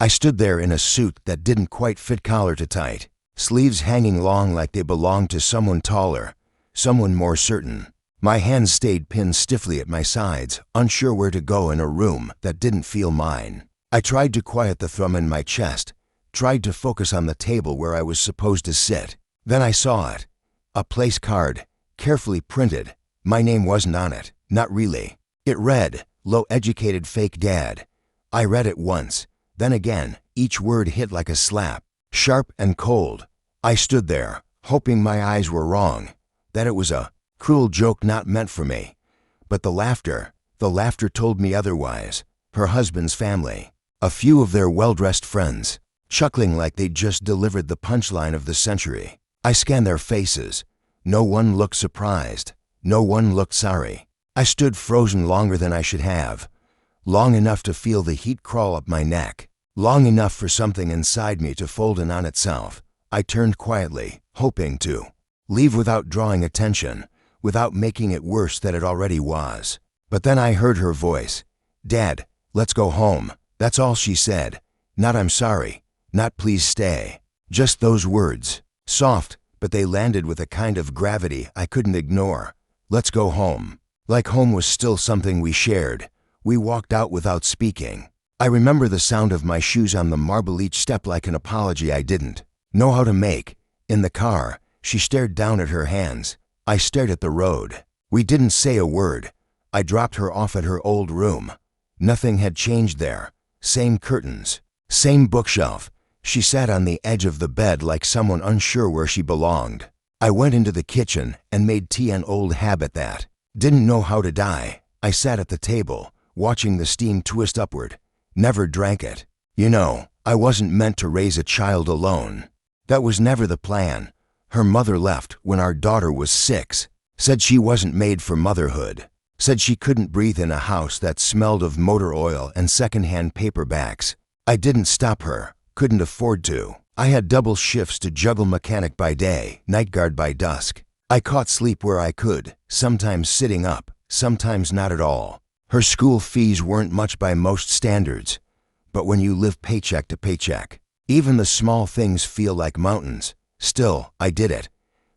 I stood there in a suit that didn't quite fit collar to tight, sleeves hanging long like they belonged to someone taller, someone more certain. My hands stayed pinned stiffly at my sides, unsure where to go in a room that didn't feel mine. I tried to quiet the thrum in my chest, tried to focus on the table where I was supposed to sit. Then I saw it. A place card, carefully printed. My name wasn't on it, not really. It read, "Low educated fake dad." I read it once, then again, each word hit like a slap, sharp and cold. I stood there, hoping my eyes were wrong, that it was a cruel joke not meant for me. But the laughter told me otherwise. Her husband's family, a few of their well-dressed friends, chuckling like they'd just delivered the punchline of the century. I scanned their faces. No one looked surprised. No one looked sorry. I stood frozen longer than I should have, long enough to feel the heat crawl up my neck, long enough for something inside me to fold in on itself. I turned quietly, hoping to leave without drawing attention, without making it worse than it already was. But then I heard her voice. "Dad, let's go home." That's all she said. Not "I'm sorry," not "please stay." Just those words. Soft, but they landed with a kind of gravity I couldn't ignore. Let's go home. Like home was still something we shared. We walked out without speaking. I remember the sound of my shoes on the marble each step like an apology I didn't know how to make. In the car, she stared down at her hands. I stared at the road. We didn't say a word. I dropped her off at her old room. Nothing had changed there. Same curtains. Same bookshelf. She sat on the edge of the bed like someone unsure where she belonged. I went into the kitchen and made tea, an old habit that didn't know how to die. I sat at the table, watching the steam twist upward. Never drank it. You know, I wasn't meant to raise a child alone. That was never the plan. Her mother left when our daughter was 6. Said she wasn't made for motherhood. Said she couldn't breathe in a house that smelled of motor oil and secondhand paperbacks. I didn't stop her. Couldn't afford to. I had double shifts to juggle, mechanic by day, night guard by dusk. I caught sleep where I could, sometimes sitting up, sometimes not at all. Her school fees weren't much by most standards, but when you live paycheck to paycheck, even the small things feel like mountains. Still, I did it.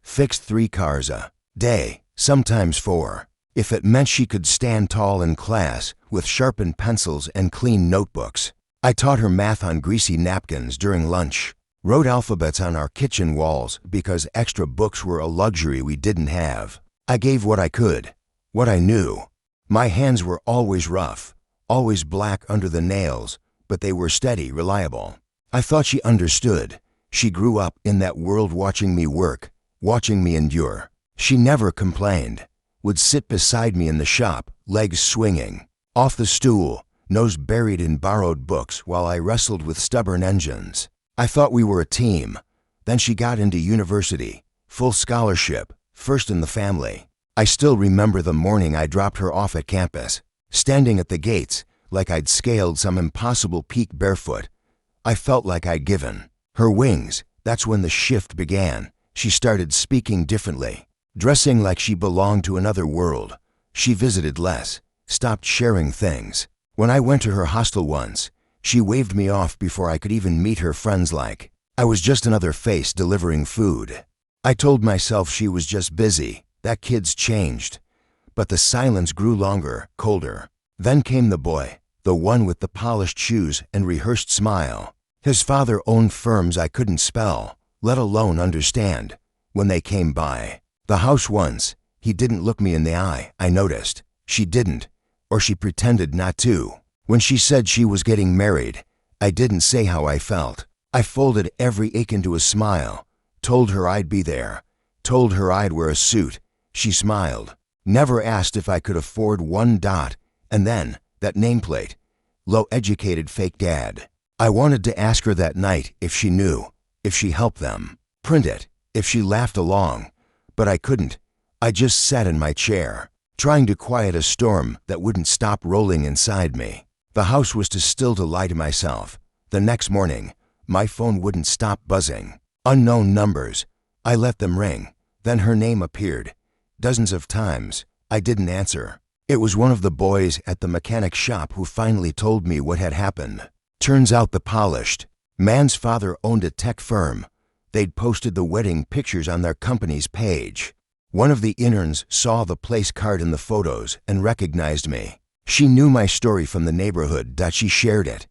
Fixed 3 cars a day, sometimes 4. If it meant she could stand tall in class with sharpened pencils and clean notebooks. I taught her math on greasy napkins during lunch, wrote alphabets on our kitchen walls because extra books were a luxury we didn't have. I gave what I could, what I knew. My hands were always rough, always black under the nails, but they were steady, reliable. I thought she understood. She grew up in that world watching me work, watching me endure. She never complained. Would sit beside me in the shop, legs swinging, off the stool, nose buried in borrowed books while I wrestled with stubborn engines. I thought we were a team. Then she got into university, full scholarship, first in the family. I still remember the morning I dropped her off at campus, standing at the gates like I'd scaled some impossible peak barefoot. I felt like I'd given her wings. That's when the shift began. She started speaking differently, dressing like she belonged to another world. She visited less, stopped sharing things. When I went to her hostel once, she waved me off before I could even meet her friends like I was just another face delivering food. I told myself she was just busy, that kid's changed. But the silence grew longer, colder. Then came the boy, the one with the polished shoes and rehearsed smile. His father owned firms I couldn't spell, let alone understand. When they came by the house once, he didn't look me in the eye, I noticed. She didn't. Or she pretended not to. When she said she was getting married, I didn't say how I felt. I folded every ache into a smile, told her I'd be there, told her I'd wear a suit. She smiled, never asked if I could afford one dot, and then, that nameplate, low-educated fake dad. I wanted to ask her that night if she knew, if she helped them print it, if she laughed along, but I couldn't. I just sat in my chair, trying to quiet a storm that wouldn't stop rolling inside me. The house was too still to lie to myself. The next morning, my phone wouldn't stop buzzing. Unknown numbers. I let them ring. Then her name appeared. Dozens of times. I didn't answer. It was one of the boys at the mechanic shop who finally told me what had happened. Turns out the polished man's father owned a tech firm. They'd posted the wedding pictures on their company's page. One of the interns saw the place card in the photos and recognized me. She knew my story from the neighborhood that she shared it.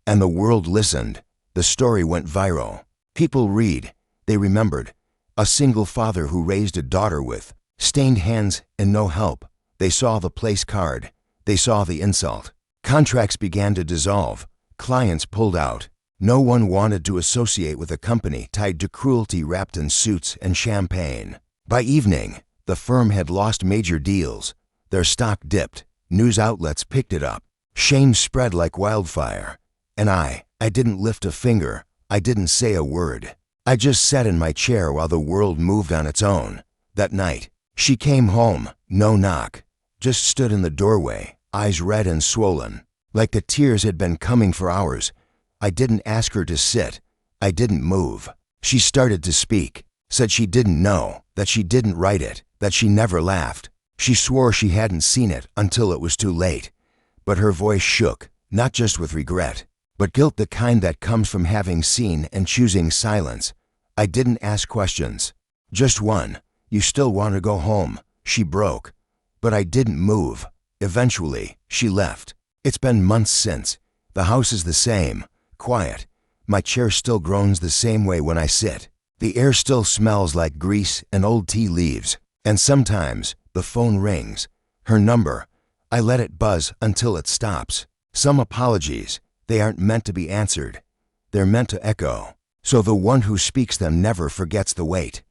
And the world listened. The story went viral. People read. They remembered. A single father who raised a daughter with stained hands and no help. They saw the place card. They saw the insult. Contracts began to dissolve. Clients pulled out. No one wanted to associate with a company tied to cruelty wrapped in suits and champagne. By evening, the firm had lost major deals. Their stock dipped. News outlets picked it up. Shame spread like wildfire. And I didn't lift a finger. I didn't say a word. I just sat in my chair while the world moved on its own. That night, she came home, no knock. Just stood in the doorway, eyes red and swollen, like the tears had been coming for hours. I didn't ask her to sit. I didn't move. She started to speak, said she didn't know, that she didn't write it, that she never laughed. She swore she hadn't seen it until it was too late. But her voice shook, not just with regret, but guilt, the kind that comes from having seen and choosing silence. I didn't ask questions. Just one. You still want to go home? She broke. But I didn't move. Eventually, she left. It's been months since. The house is the same. Quiet. My chair still groans the same way when I sit. The air still smells like grease and old tea leaves. And sometimes, the phone rings. Her number. I let it buzz until it stops. Some apologies. They aren't meant to be answered. They're meant to echo. So the one who speaks them never forgets the weight.